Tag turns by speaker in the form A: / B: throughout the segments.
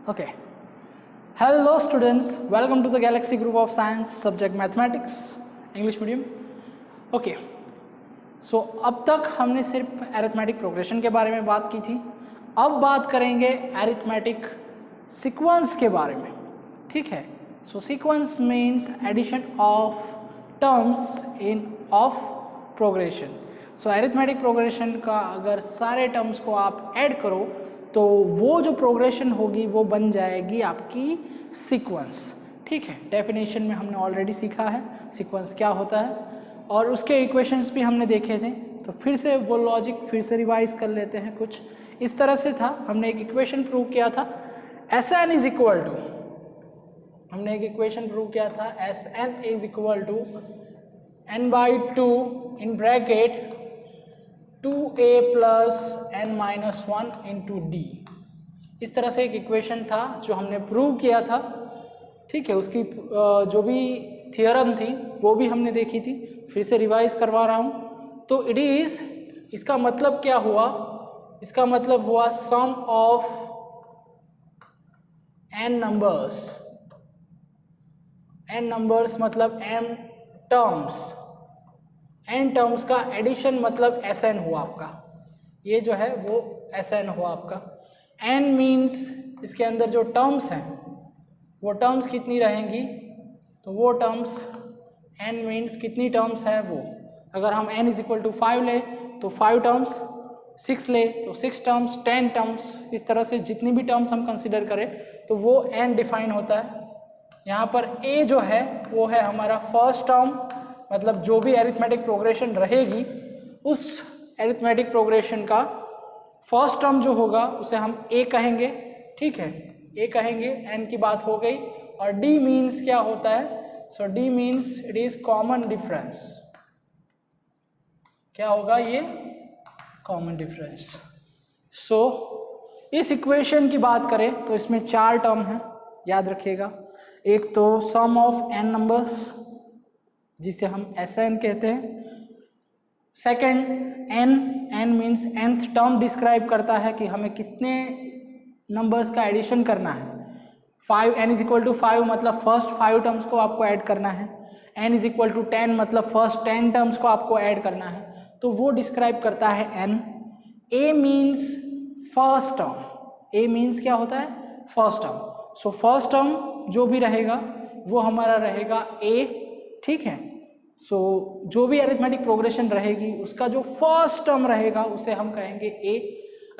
A: Okay. Hello students, welcome to the Galaxy Group of Science, subject Mathematics, English medium. Okay. So अब तक हमने सिर्फ arithmetic progression के बारे में बात की थी. अब बात करेंगे अरिथमेटिक सीक्वेंस के बारे में. ठीक है. So sequence means addition of terms in of progression. So arithmetic progression का अगर सारे टर्म्स को आप ऐड करो तो वो जो प्रोग्रेशन होगी वो बन जाएगी आपकी सीक्वेंस. ठीक है. डेफिनेशन में हमने ऑलरेडी सीखा है सीक्वेंस क्या होता है और उसके इक्वेशंस भी हमने देखे थे. तो फिर से वो लॉजिक फिर से रिवाइज कर लेते हैं. कुछ इस तरह से था. हमने एक इक्वेशन प्रूव किया था Sn इज इक्वल टू, हमने एक इक्वेशन प्रूव किया था Sn is equal to n/2 in bracket 2a plus n-1 into D. इस तरह से एक इक्वेशन था जो हमने प्रूव किया था. ठीक है. उसकी जो भी थियरम थी वो भी हमने देखी थी. फिर से रिवाइज करवा रहा हूँ. तो इट इज़, इसका मतलब क्या हुआ? इसका मतलब हुआ sum of n numbers. n numbers मतलब n टर्म्स. n टर्म्स का एडिशन मतलब Sn हुआ आपका. ये जो है वो Sn हुआ आपका. n मीन्स इसके अंदर जो टर्म्स हैं वो टर्म्स कितनी रहेंगी? तो वो टर्म्स n मीन्स कितनी टर्म्स है वो. अगर हम n इज इक्वल टू 5 ले तो 5 टर्म्स, 6 ले तो 6 टर्म्स, 10 टर्म्स. इस तरह से जितनी भी टर्म्स हम कंसिडर करें तो वो n डिफाइन होता है. यहाँ पर a जो है वो है हमारा फर्स्ट टर्म. मतलब जो भी अरिथमेटिक प्रोग्रेशन रहेगी उस अरिथमेटिक प्रोग्रेशन का फर्स्ट टर्म जो होगा उसे हम a कहेंगे. ठीक है. a कहेंगे. n की बात हो गई. और d मीन्स क्या होता है? सो d means it is common difference. क्या होगा ये? Common difference. सो इस इक्वेशन की बात करें तो इसमें 4 टर्म हैं, याद रखिएगा. एक तो सम ऑफ n नंबर्स जिसे हम Sn कहते हैं. Second n means nth term describe करता है कि हमें कितने नंबर्स का एडिशन करना है. 5 n इज इक्वल टू 5 मतलब फर्स्ट 5 टर्म्स को आपको ऐड करना है. n इज इक्वल टू 10 मतलब फर्स्ट 10 टर्म्स को आपको ऐड करना है. तो वो डिस्क्राइब करता है n. a means first term. a means क्या होता है? First term. So first term जो भी रहेगा वो हमारा रहेगा a. ठीक है. सो जो भी अरिथमेटिक प्रोग्रेशन रहेगी उसका जो फर्स्ट टर्म रहेगा उसे हम कहेंगे a.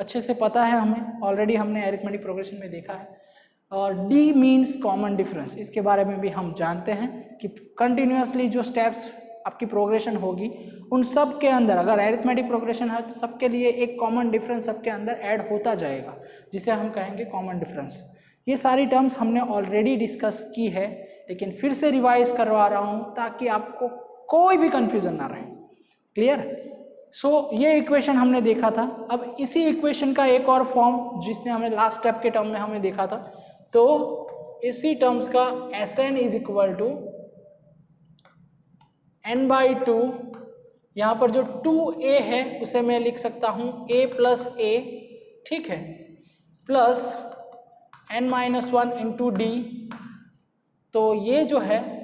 A: अच्छे से पता है हमें, ऑलरेडी हमने अरिथमेटिक प्रोग्रेशन में देखा है. और d मीन्स कॉमन डिफरेंस. इसके बारे में भी हम जानते हैं कि कंटिन्यूसली जो स्टेप्स आपकी प्रोग्रेशन होगी उन सब के अंदर अगर अरिथमेटिक प्रोग्रेशन है तो सबके लिए एक कॉमन डिफरेंस सबके अंदर ऐड होता जाएगा जिसे हम कहेंगे कॉमन डिफरेंस. ये सारी टर्म्स हमने ऑलरेडी डिस्कस की है लेकिन फिर से रिवाइज करवा रहा हूँ ताकि आपको कोई भी कंफ्यूजन ना रहे. क्लियर? सो ये इक्वेशन हमने देखा था. अब इसी इक्वेशन का एक और फॉर्म जिसने हमें लास्ट स्टेप के टर्म में हमें देखा था. तो इसी टर्म्स का Sn is equal to n/2. यहाँ पर जो 2a है उसे मैं लिख सकता हूँ a प्लस a. ठीक है. Plus n-1 into D. तो ये जो है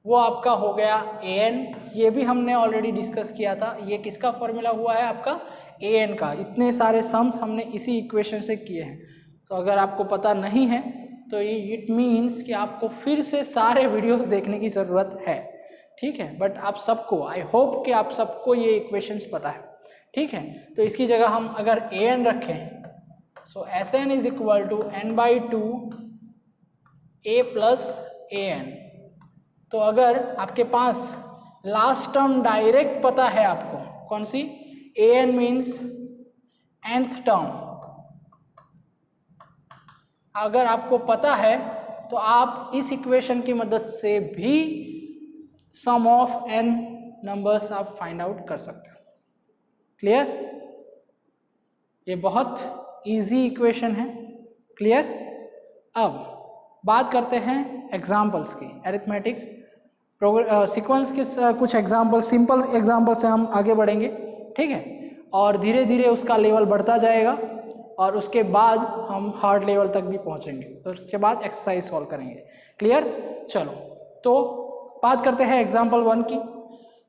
A: वो आपका हो गया an. ये भी हमने ऑलरेडी डिस्कस किया था. ये किसका फॉर्मूला हुआ है? आपका an का. इतने सारे सम्स हमने इसी इक्वेशन से किए हैं. तो अगर आपको पता नहीं है तो इट मीन्स कि आपको फिर से सारे वीडियोस देखने की ज़रूरत है. ठीक है. बट आप सबको, आई होप कि आप सबको ये इक्वेशंस पता है. ठीक है. तो इसकी जगह हम अगर an रखें so Sn is equal to n/2 a plus an. तो अगर आपके पास लास्ट टर्म डायरेक्ट पता है आपको, कौन सी? an means nth term. अगर आपको पता है तो आप इस इक्वेशन की मदद से भी सम ऑफ n नंबर्स आप फाइंड आउट कर सकते हो. क्लियर? ये बहुत इजी इक्वेशन है. क्लियर? अब बात करते हैं एग्जाम्पल्स की. अरिथमेटिक सीक्वेंस के कुछ एग्जाम्पल, सिंपल एग्जाम्पल से हम आगे बढ़ेंगे. ठीक है. और धीरे धीरे उसका लेवल बढ़ता जाएगा और उसके बाद हम हार्ड लेवल तक भी पहुंचेंगे, तो उसके बाद एक्सरसाइज सॉल्व करेंगे। क्लियर? चलो तो बात करते हैं एग्जाम्पल 1 की।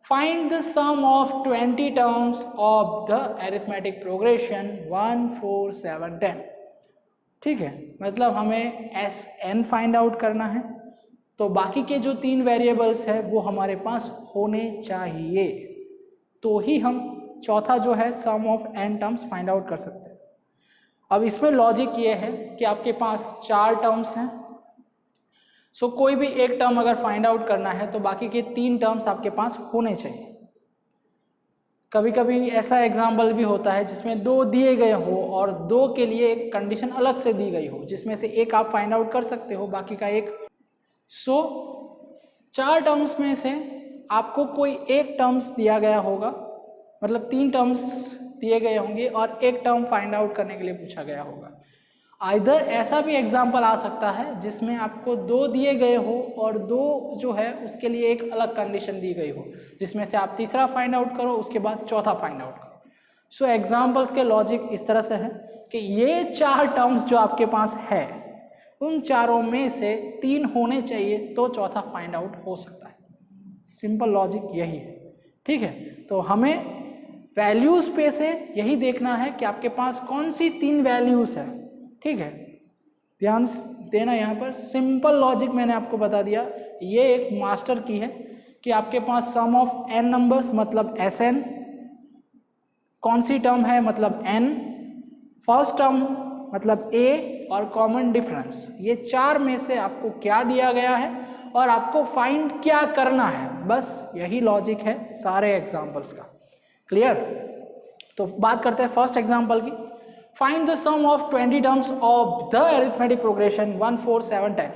A: Find the sum of 20 terms of the arithmetic progression 1 4 7 10। ठीक है, मतलब हमें Sn फाइंड आउट करना है, तो बाकी के जो 3 वेरिएबल्स है वो हमारे पास होने चाहिए, तो ही हम चौथा जो है sum of n terms find out कर सकते हैं। अब इसमें लॉजिक ये है कि आपके पास 4 टर्म्स हैं, सो कोई भी एक टर्म अगर फाइंड आउट करना है तो बाकी के 3 टर्म्स आपके पास होने चाहिए। कभी कभी ऐसा एग्जाम्पल भी होता है जिसमें 2 दिए गए हो और 2 के लिए एक कंडीशन अलग से दी गई हो, जिसमें से एक आप फाइंड आउट कर सकते हो, बाकी का एक। सो 4 टर्म्स में से आपको कोई एक टर्म्स दिया गया होगा, मतलब 3 टर्म्स दिए गए होंगे और एक टर्म फाइंड आउट करने के लिए पूछा गया होगा। आइदर ऐसा भी एग्जाम्पल आ सकता है जिसमें आपको 2 दिए गए हो और 2 जो है उसके लिए एक अलग कंडीशन दी गई हो, जिसमें से आप तीसरा फाइंड आउट करो, उसके बाद चौथा फाइंड आउट करो। सो एग्जाम्पल्स के लॉजिक इस तरह से है कि ये 4 टर्म्स जो आपके पास है उन चारों में से 3 होने चाहिए तो चौथा फाइंड आउट हो सकता है। सिंपल लॉजिक यही है। ठीक है, तो हमें वैल्यूज पे से यही देखना है कि आपके पास कौन सी 3 वैल्यूज है। ठीक है, ध्यान देना, यहाँ पर सिंपल लॉजिक मैंने आपको बता दिया। ये एक मास्टर की है कि आपके पास सम ऑफ n नंबर्स मतलब Sn, कौन सी टर्म है मतलब n, फर्स्ट टर्म मतलब a और कॉमन डिफरेंस, ये 4 में से आपको क्या दिया गया है और आपको फाइंड क्या करना है। बस यही लॉजिक है सारे एग्जाम्पल्स का। क्लियर? तो बात करते हैं फर्स्ट एग्जाम्पल की। Find the sum of 20 terms of the arithmetic progression 1 4 7 10।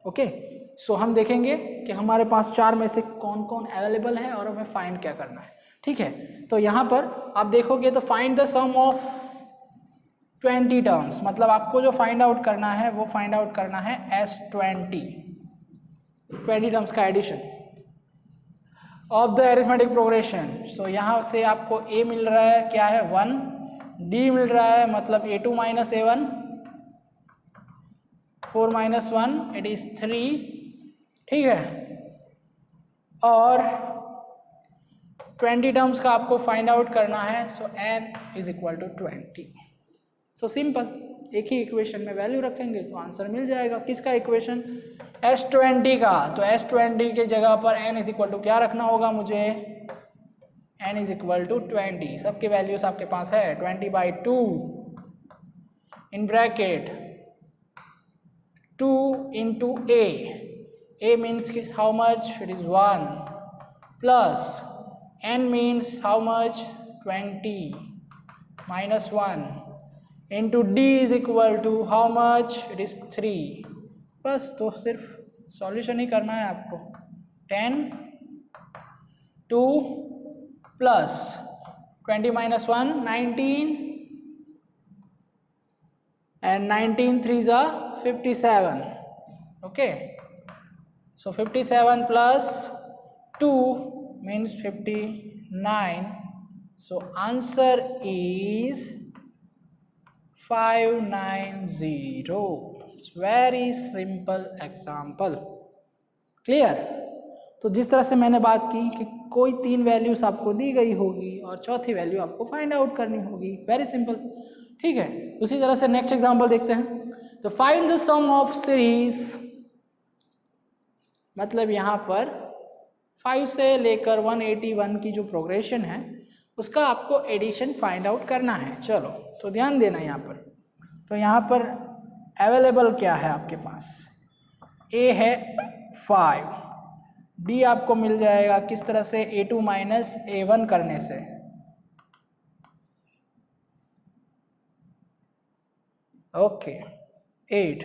A: Okay, so हम देखेंगे कि हमारे पास 4 में से कौन कौन अवेलेबल है और हमें फाइंड क्या करना है। ठीक है, तो यहाँ पर आप देखोगे तो find the sum of 20 terms, मतलब आपको जो फाइंड आउट करना है वो फाइंड आउट करना है S20 टर्म्स का addition of the arithmetic progression. So यहाँ से आपको A मिल रहा है, क्या है 1, D मिल रहा है मतलब A2 minus A1, 4 minus 1 it is 3। ठीक है, और 20 टर्म्स का आपको फाइंड आउट करना है, so n is equal to 20। So simple, एक ही इक्वेशन में वैल्यू रखेंगे तो आंसर मिल जाएगा। किसका इक्वेशन? S20 का। तो S20 के जगह पर n इज इक्वल टू क्या रखना होगा मुझे? n is equal to 20। सबके वैल्यूज आपके पास है 20/2 in bracket 2 into a, a means how much? It is 1 plus n means how much? 20 minus 1 into d is equal to how much? It is 3। बस तो सिर्फ सॉल्यूशन ही करना है आपको। 10 2 plus 20 minus 1 19 and 19 3s are 57। okay, so 57 plus 2 means 59, so answer is 590। it's very simple example। Clear? तो जिस तरह से मैंने बात की कि कोई 3 वैल्यूज आपको दी गई होगी और चौथी वैल्यू आपको फाइंड आउट करनी होगी, वेरी सिंपल। ठीक है, उसी तरह से नेक्स्ट एग्जांपल देखते हैं। तो find the sum of series, मतलब यहाँ पर 5 से लेकर 181 की जो प्रोग्रेशन है उसका आपको एडिशन फाइंड आउट करना है। चलो तो ध्यान देना यहाँ पर। तो यहाँ पर अवेलेबल क्या है आपके पास? A है 5, D आपको मिल जाएगा किस तरह से? A2 माइनस A1 करने से। ओके 8,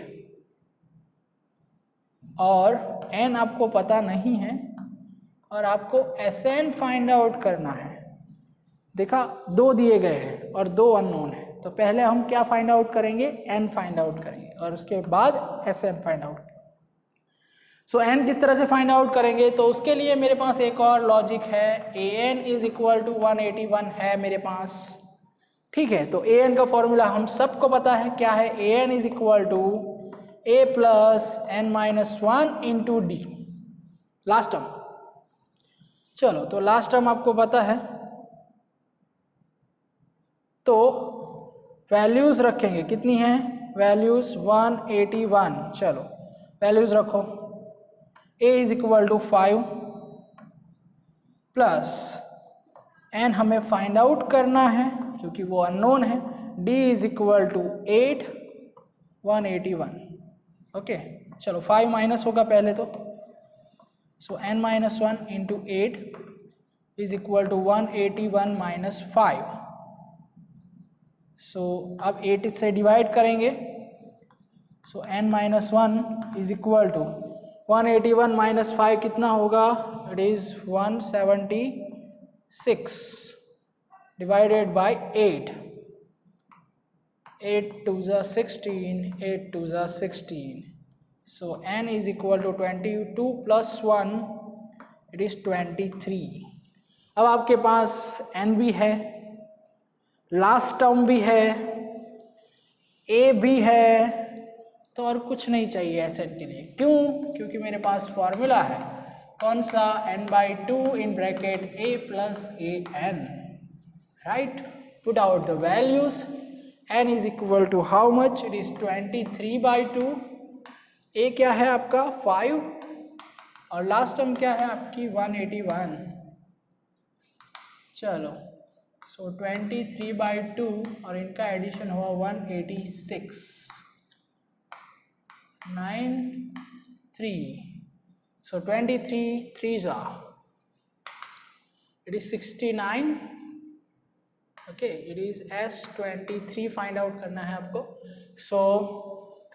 A: और n आपको पता नहीं है और आपको Sn फाइंड आउट करना है। देखा, 2 दिए गए हैं और 2 अननोन है, तो पहले हम क्या फाइंड आउट करेंगे? n फाइंड आउट करेंगे और उसके बाद Sn फाइंड आउट। सो n किस तरह से फाइंड आउट करेंगे? तो उसके लिए मेरे पास एक और लॉजिक है। An इज इक्वल टू 181 है मेरे पास, ठीक है, तो an का फॉर्मूला हम सबको पता है क्या है, an is equal to a plus n minus 1 into d, last term. चलो तो लास्ट टर्म आपको पता है, तो वैल्यूज रखेंगे, कितनी है वैल्यूज 181। चलो वैल्यूज रखो, a is equal to 5 plus n हमें फाइंड आउट करना है क्योंकि वो अननोन है, d is equal to 8 181। Okay चलो 5 माइनस होगा पहले तो, so n minus 1 into 8 is equal to 181 minus 5। So अब 8 से डिवाइड करेंगे, so n minus 1 is equal to 181 minus 5 कितना होगा, it is 176 divided by 8, 8 2 16, 8 2 16, so n is equal to 22 plus 1, it is 23। अब आपके पास n भी है, लास्ट टर्म भी है, a भी है, तो और कुछ नहीं चाहिए एसेट के लिए। क्यों? क्योंकि मेरे पास फॉर्मूला है, कौन सा, n/2 in bracket a plus a n, right. Put out the values, n is equal to how much, it is 23/2, a क्या है आपका 5 और लास्ट टर्म क्या है आपकी 181। चलो सो 23/2 और इनका एडिशन हुआ 186, 9 3, so 23 3s are, it is 69। Okay it is S23 find out करना है आपको। सो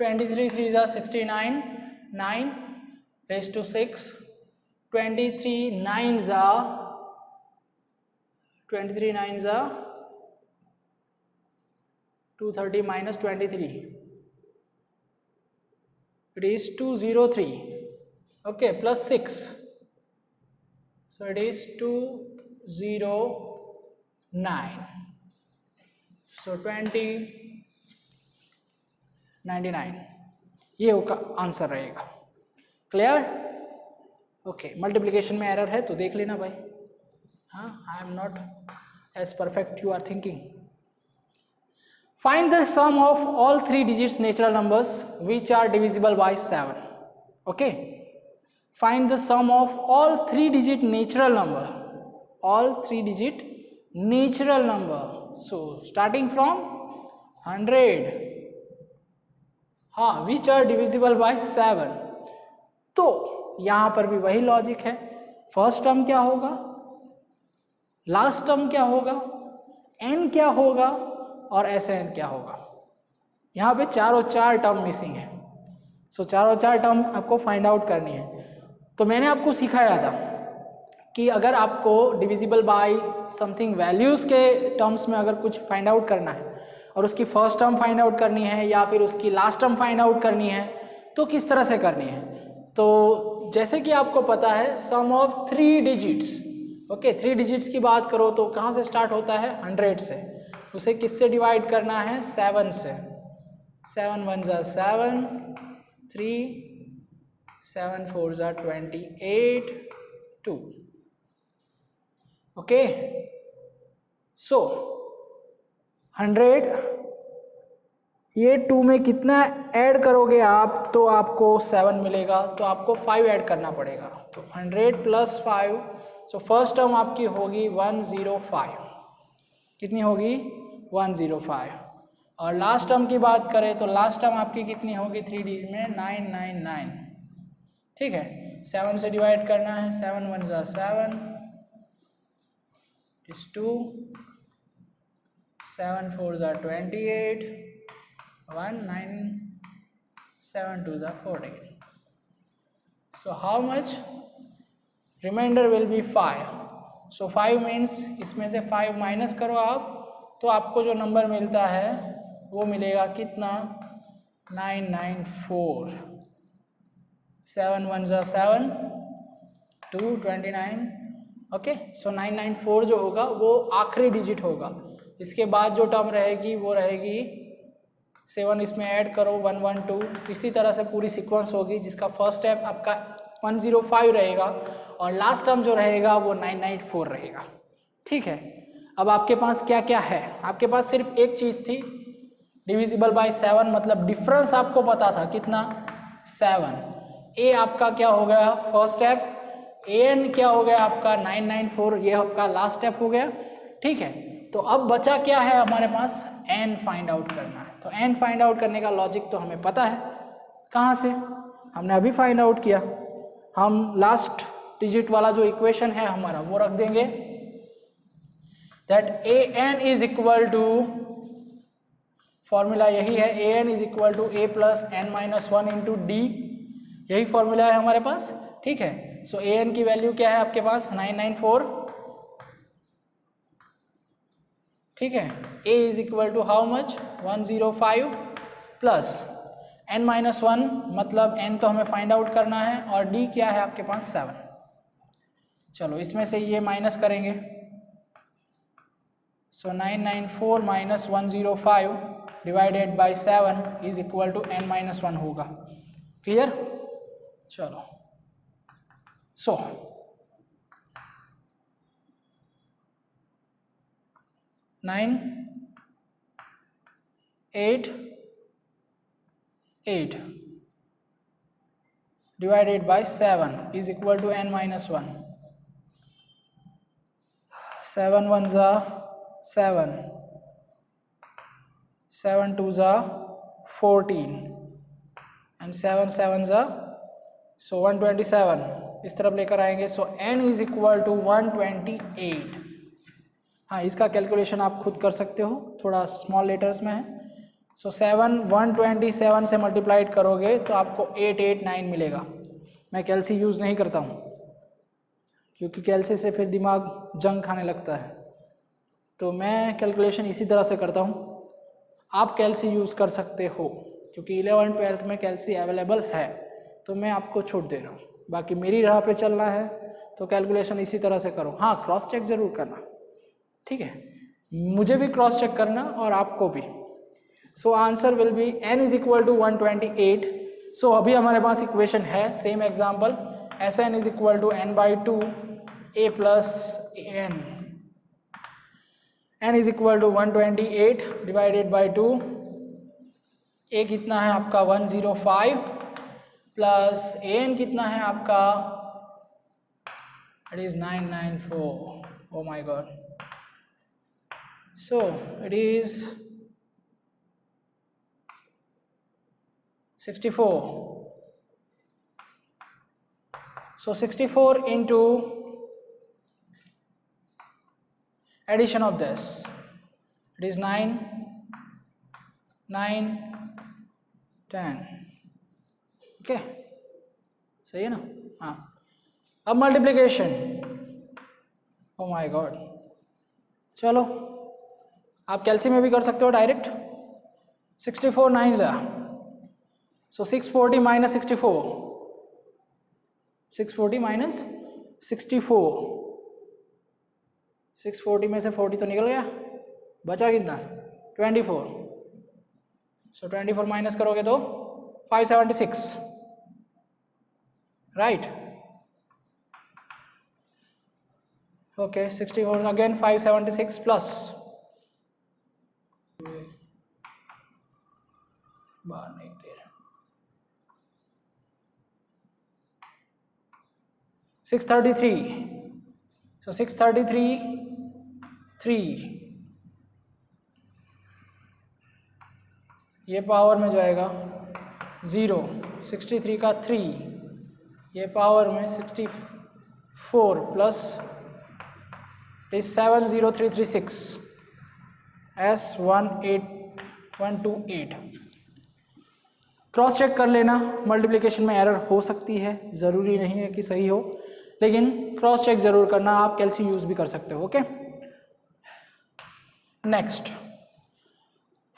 A: 23 3s are 69, 9 raised to 6, 23 9s are 230 minus 23, it is 203, okay, plus 6, so it is 209, so 2099 ये उसका आंसर रहेगा। क्लियर? ओके मल्टीप्लिकेशन में error है तो देख लेना भाई, हाँ I am not as perfect you are thinking. Find the sum of all 3 digits natural numbers which are divisible by 7। Okay find the sum of all 3 digit natural number, all 3 digit natural number, so starting from 100, हाँ which are divisible by 7। तो यहां पर भी वही logic है, first term क्या होगा, last term क्या होगा, n क्या होगा और Sn क्या होगा। यहाँ पे चारों चार टर्म मिसिंग है, सो चारों चार टर्म आपको फाइंड आउट करनी है। तो मैंने आपको सिखाया था कि अगर आपको डिविजिबल बाय समथिंग वैल्यूज़ के टर्म्स में अगर कुछ फाइंड आउट करना है और उसकी फर्स्ट टर्म फाइंड आउट करनी है या फिर उसकी लास्ट टर्म फाइंड आउट करनी है तो किस तरह से करनी है। तो जैसे कि आपको पता है sum of 3 digits, okay 3 digits की बात करो तो कहाँ से स्टार्ट होता है 100 से, उसे किससे डिवाइड करना है 7 से, 7 1s are 7, 3 7 4s are 28, 2। Okay so 100 ये 2 में कितना ऐड करोगे आप तो आपको 7 मिलेगा, तो आपको 5 ऐड करना पड़ेगा, तो 100 प्लस 5, सो फर्स्ट टर्म आपकी होगी 105, कितनी होगी 105। और लास्ट टर्म की बात करें तो लास्ट टर्म आपकी कितनी होगी 3 digit में 999, ठीक है 7 से डिवाइड करना है, 7 1s are 7 is 2, 7 4s are 28, 1 9 7 2s are 14, so how much remainder will be 5, so 5 means इसमें से 5 माइनस करो आप तो आपको जो नंबर मिलता है वो मिलेगा कितना 994, 7 1s are 7, 2 29, ओके सो 994 जो होगा वो आखिरी डिजिट होगा, इसके बाद जो टर्म रहेगी वो रहेगी 7, इसमें ऐड करो 1 1 2, इसी तरह से पूरी सीक्वेंस होगी, जिसका फर्स्ट स्टेप आपका 105 रहेगा और लास्ट टर्म जो रहेगा वो 994 रहेगा। ठीक है, अब आपके पास क्या क्या है, आपके पास सिर्फ एक चीज़ थी, डिविजिबल बाय 7, मतलब डिफरेंस आपको पता था कितना 7। ए आपका क्या हो गया फर्स्ट स्टेप, एन क्या हो गया आपका 994, ये आपका लास्ट स्टेप हो गया। ठीक है, तो अब बचा क्या है हमारे पास, एन फाइंड आउट करना है। तो एन फाइंड आउट करने का लॉजिक तो हमें पता है, कहाँ से, हमने अभी फाइंड आउट किया। हम लास्ट डिजिट वाला जो इक्वेशन है हमारा वो रख देंगे, that a n is equal to, formula यही है, a n is equal to a plus n minus 1 into d, यही फॉर्मूला है हमारे पास। ठीक है, सो ए एन की वैल्यू क्या है आपके पास 994। ठीक है, a is equal to how much 105 plus n minus 1, मतलब n तो हमें फाइंड आउट करना है, और d क्या है आपके पास 7। चलो इसमें से ये माइनस करेंगे, so 994 minus 105 divided by 7 is equal to n minus 1 होगा। क्लियर, चलो सो 9 8 8 divided by 7 is equal to n minus 1. 7 1s are 7, 7 2s are 14 and 7 7s are so 127, इस तरफ लेकर आएंगे, सो n is equal to 128। हाँ, इसका कैलकुलेशन आप खुद कर सकते हो, थोड़ा स्मॉल लेटर्स में है। सो 7 127 से मल्टीप्लाइड करोगे तो आपको 889 मिलेगा। मैं कैलसी यूज़ नहीं करता हूँ क्योंकि कैलसी से फिर दिमाग जंग खाने लगता है, तो मैं कैलकुलेशन इसी तरह से करता हूँ। आप कैलसी यूज़ कर सकते हो क्योंकि 11th 12th में कैलसी अवेलेबल है, तो मैं आपको छूट दे रहा हूँ। बाकी मेरी राह पे चलना है तो कैलकुलेशन इसी तरह से करो। हाँ, क्रॉस चेक ज़रूर करना, ठीक है, मुझे भी क्रॉस चेक करना और आपको भी। So answer will be n is equal to 128। So अभी हमारे पास इक्वेशन है, same example, S N is equal to n by 2 a plus n, n is equal to 128 divided by 2, a कितना है आपका 105 प्लस an कितना है आपका, it is 994। Oh my God, so it is 64. So 64 into addition of this, it is 9 9 10। Okay, सही है ना। हाँ, अब मल्टीप्लिकेशन, ओ माय गॉड, चलो आप कैलसी में भी कर सकते हो डायरेक्ट। 64 9 जा, सो 640 माइनस 64, 640 माइनस 64, 640 में से 40 तो निकल गया, बचा कितना 24। सो 24 माइनस करोगे तो 576, राइट। ओके, 64 अगेन 576 प्लस, बाहर नहीं दे रहा, 633, सो 633 3, ये पावर में जाएगा 0, 63 का 3, ये पावर में 64 plus is 70336 S18128। Cross check कर लेना, मल्टीप्लिकेशन में एरर हो सकती है, ज़रूरी नहीं है कि सही हो, लेकिन क्रॉस चेक ज़रूर करना। आप कैलसी यूज़ भी कर सकते हो। Okay, next,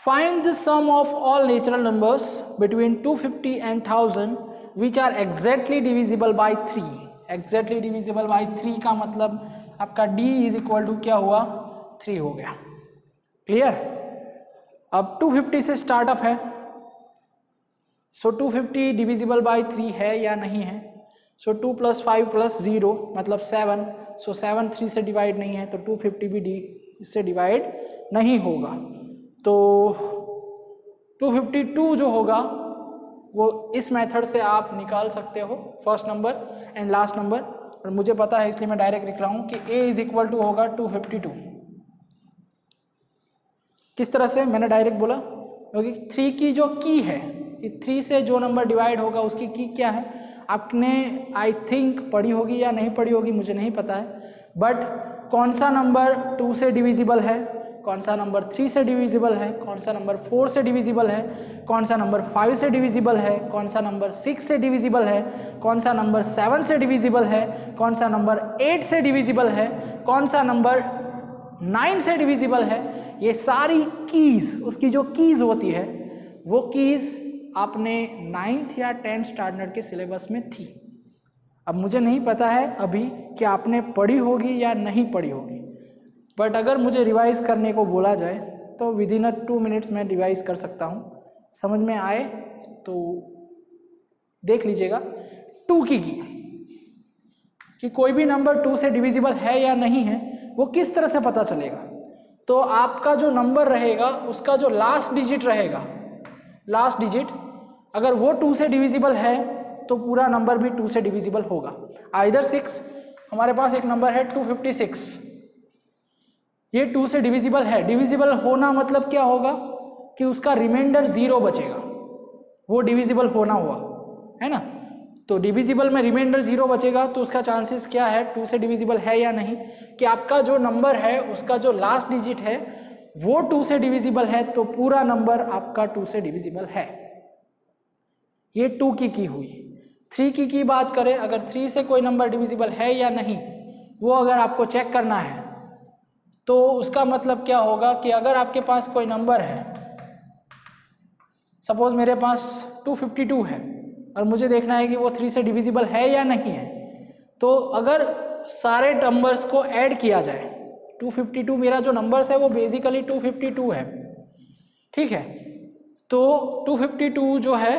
A: find the sum of all natural numbers between 250 and 1000 which are exactly divisible by 3। Exactly divisible by 3 का मतलब आपका d इज इक्वल टू क्या हुआ, 3 हो गया। क्लियर? अब 250 से स्टार्टअप है, सो 250 डिविजिबल बाय 3 है या नहीं है? सो 2 + 5 + 0 मतलब 7, सो 7 3 से डिवाइड नहीं है, तो 250 भी इससे डिवाइड नहीं होगा। तो 252 जो होगा वो इस मेथड से आप निकाल सकते हो, first number and last number. और मुझे पता है इसलिए मैं डायरेक्ट लिख रहा हूँ कि A = होगा 252। किस तरह से मैंने डायरेक्ट बोला, क्योंकि 3 की जो की है, 3 से जो नंबर डिवाइड होगा उसकी की क्या है, आपने आई थिंक पढ़ी होगी या नहीं पढ़ी होगी मुझे नहीं पता है, बट कौन सा नंबर 2 से डिविजिबल है, कौन सा नंबर 3 से डिविजिबल है, कौन सा नंबर 4 से डिविजिबल है, कौन सा नंबर 5 से डिविजिबल है, कौन सा नंबर 6 से डिविजिबल है, कौन सा नंबर 7 से डिविजिबल है, कौन सा नंबर 8 से डिविजिबल है, कौन सा नंबर 9 से डिविजिबल है, ये सारी कीज, उसकी जो कीज होती है वो कीज आपने 9th या 10th स्टैंडर्ड के सिलेबस में थी। अब मुझे नहीं पता है अभी कि आपने पढ़ी होगी या नहीं पढ़ी होगी, बट अगर मुझे रिवाइज करने को बोला जाए तो विदिन 2 मिनट्स में रिवाइज कर सकता हूँ। समझ में आए तो देख लीजिएगा। 2 की कि कोई भी नंबर 2 से डिविजिबल है या नहीं है वो किस तरह से पता चलेगा, तो आपका जो नंबर रहेगा उसका जो लास्ट डिजिट रहेगा, लास्ट डिजिट अगर वो 2 से डिविजिबल है तो पूरा नंबर भी 2 से डिविजिबल होगा। आइदर 6, हमारे पास एक नंबर है 256, ये 2 से डिविजिबल है। डिविजिबल होना मतलब क्या होगा कि उसका रिमाइंडर 0 बचेगा, वो डिविजिबल होना हुआ है ना। तो डिविजिबल में रिमाइंडर 0 बचेगा तो उसका चांसेस क्या है, 2 से डिविजिबल है या नहीं, कि आपका जो नंबर है उसका जो लास्ट डिजिट है वो 2 से डिविजिबल है, तो पूरा नंबर आपका 2 से डिविजिबल है। ये 2 की हुई। 3 की बात करें, अगर 3 से कोई नंबर डिविजिबल है या नहीं वो अगर आपको चेक करना है तो उसका मतलब क्या होगा कि अगर आपके पास कोई नंबर है, सपोज मेरे पास 252 है और मुझे देखना है कि वो 3 से डिविजिबल है या नहीं है, तो अगर सारे नंबर्स को ऐड किया जाए, 252 मेरा जो नंबर्स है वो बेसिकली 252 है, ठीक है। तो 252 जो है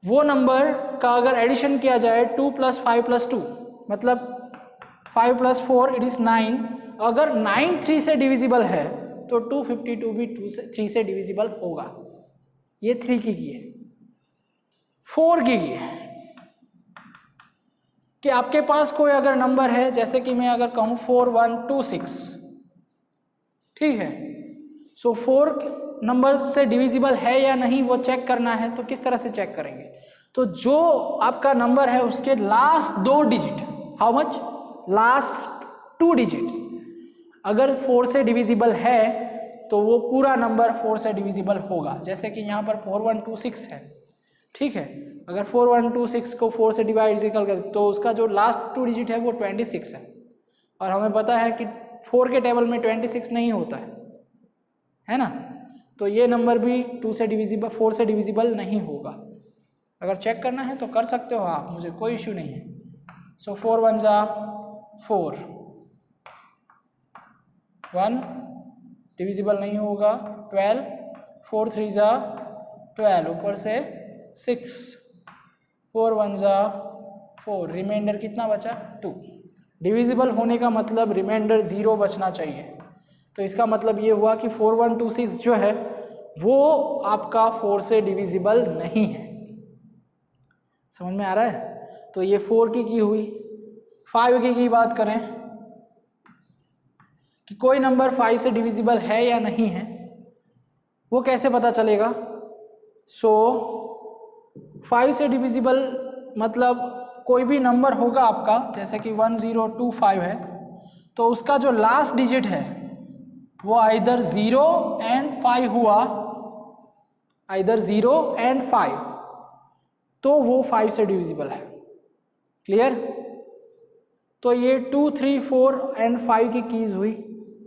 A: वो नंबर का अगर एडिशन किया जाए 2 + 5 + 2 मतलब 5 + 4 इट इज़ 9, अगर 9 3 से डिविजिबल है तो 252 भी 3 से डिविजिबल होगा। ये 3 की है। 4 की है कि आपके पास कोई अगर नंबर है, जैसे कि मैं अगर कहूँ 4126, ठीक है, सो 4 नंबर से डिविजिबल है या नहीं वो चेक करना है, तो किस तरह से चेक करेंगे, तो जो आपका नंबर है उसके last 2 digit, how much, last 2 digits अगर 4 से डिविजिबल है तो वो पूरा नंबर 4 से डिविजिबल होगा। जैसे कि यहाँ पर 4126 है, ठीक है, अगर 4126 को 4 से डिवाइड कर तो उसका जो लास्ट 2 डिजिट है वो 26 है, और हमें पता है कि 4 के टेबल में 26 नहीं होता है ना, तो ये नंबर भी 2 से डिविजिबल 4 से डिविजिबल नहीं होगा। अगर चेक करना है तो कर सकते हो आप, मुझे कोई इश्यू नहीं है। सो 4 1 जा 4, 1 डिविजिबल नहीं होगा, 12, 4 3 जा 12, ऊपर से 6, 4 1 जा 4, रिमाइंडर कितना बचा 2। डिविजिबल होने का मतलब रिमाइंडर 0 बचना चाहिए, तो इसका मतलब ये हुआ कि 4126 जो है वो आपका 4 से डिविजिबल नहीं है। समझ में आ रहा है? तो ये 4 की हुई। 5 की बात करें कि कोई नंबर 5 से डिविजिबल है या नहीं है, वो कैसे पता चलेगा। सो 5 से डिविजिबल मतलब कोई भी नंबर होगा आपका, जैसे कि 1025 है, तो उसका जो लास्ट डिजिट है वो आइदर 0 एंड 5 हुआ, आइदर 0 एंड 5, तो वो 5 से डिविजिबल है। क्लियर? तो ये 2 3 4 एंड 5 की कीज हुई।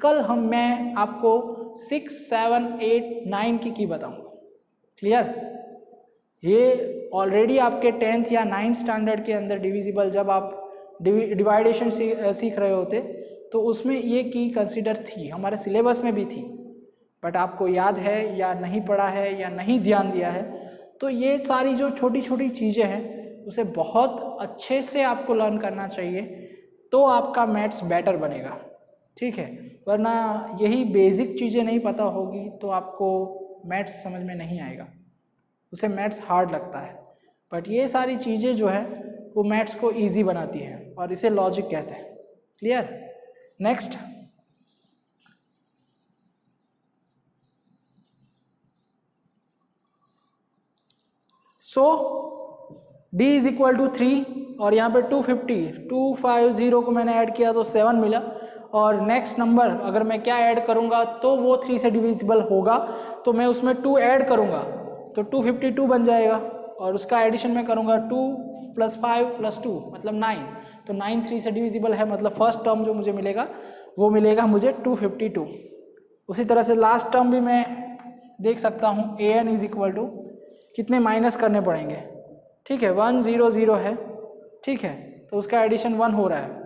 A: कल मैं आपको 6 7 8 9 की बताऊंगा। क्लियर? ये ऑलरेडी आपके 10th या 9th स्टैंडर्ड के अंदर डिविजिबल, जब आप डिवाइडेशन सीख रहे होते तो उसमें ये की कंसिडर थी, हमारे सिलेबस में भी थी। बट आपको याद है या नहीं पढ़ा है या नहीं ध्यान दिया है, तो ये सारी जो छोटी छोटी चीज़ें हैं उसे बहुत अच्छे से आपको लर्न करना चाहिए, तो आपका मैथ्स बेटर बनेगा, ठीक है। वरना यही बेसिक चीज़ें नहीं पता होगी तो आपको मैथ्स समझ में नहीं आएगा, उसे मैथ्स हार्ड लगता है। बट ये सारी चीज़ें जो है वो मैथ्स को इजी बनाती हैं और इसे लॉजिक कहते हैं। Clear? Next, so d is equal to 3 और यहाँ पे 250 को मैंने ऐड किया तो 7 मिला। और नेक्स्ट नंबर अगर मैं क्या ऐड करूँगा तो वो 3 से डिविजिबल होगा, तो मैं उसमें 2 ऐड करूँगा तो 252 बन जाएगा। और उसका एडिशन में करूँगा 2 + 5 + 2 मतलब 9, तो 9 3 से डिविजिबल है, मतलब फर्स्ट टर्म जो मुझे मिलेगा वो मिलेगा मुझे 252। उसी तरह से लास्ट टर्म भी मैं देख सकता हूँ, an इज इक्वल टू कितने माइनस करने पड़ेंगे, ठीक है 100 है, ठीक है, तो उसका एडिशन 1 हो रहा है।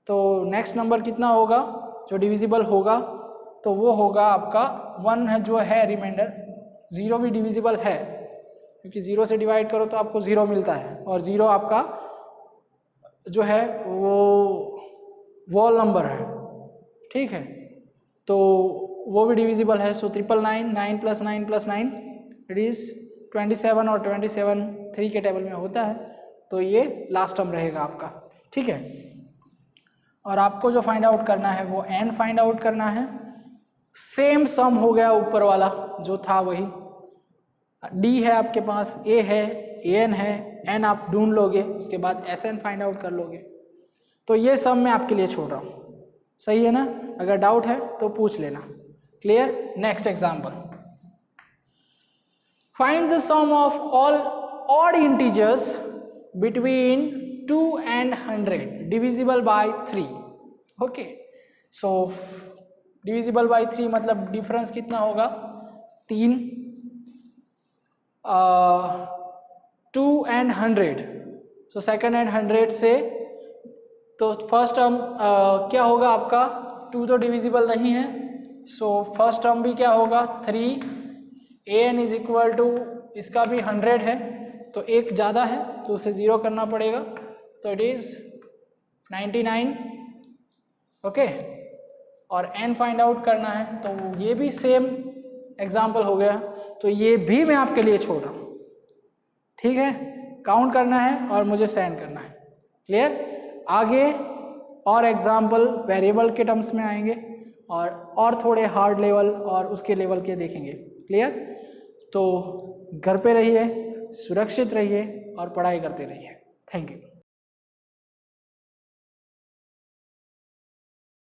A: तो नेक्स्ट नंबर कितना होगा जो डिविजिबल होगा, तो वो होगा आपका 1 है जो है रिमाइंडर। 0 भी डिविजिबल है क्योंकि 0 से डिवाइड करो तो आपको 0 मिलता है, और 0 आपका जो है वो वॉल नंबर है, ठीक है, तो वो भी डिविजिबल है। सो 999, 9 + 9 + 9 इट इज़ 27, और 27 3 के टेबल में होता है, तो ये लास्ट टर्म रहेगा आपका, ठीक है। और आपको जो फाइंड आउट करना है वो n फाइंड आउट करना है। सेम सम हो गया ऊपर वाला जो था वही, d है आपके पास, a है, an है, n आप ढूंढ लोगे, उसके बाद sn फाइंड आउट कर लोगे। तो ये सम मैं आपके लिए छोड़ रहा हूँ, सही है ना? अगर डाउट है तो पूछ लेना। Clear? Next example, find the sum of all odd integers between 2 and 100 divisible by 3। Okay, so divisible by 3 मतलब डिफरेंस कितना होगा 3, 2 and 100, सो सेकेंड एंड 100 से, तो फर्स्ट टर्म क्या होगा आपका, 2 तो डिविजिबल नहीं है, सो फर्स्ट टर्म भी क्या होगा 3, an इज इक्वल टू, इसका भी 100 है तो एक ज़्यादा है तो उसे 0 करना पड़ेगा, तो इट इज़ 99। ओके, और n फाइंड आउट करना है, तो ये भी सेम एग्जाम्पल हो गया, तो ये भी मैं आपके लिए छोड़ रहा हूँ, ठीक है। काउंट करना है और मुझे सेंड करना है। क्लियर? आगे और एग्जाम्पल वेरिएबल के टर्म्स में आएंगे और थोड़े हार्ड लेवल और उसके लेवल के देखेंगे। क्लियर? तो घर पे रहिए, सुरक्षित रहिए और पढ़ाई करते रहिए। Thank you.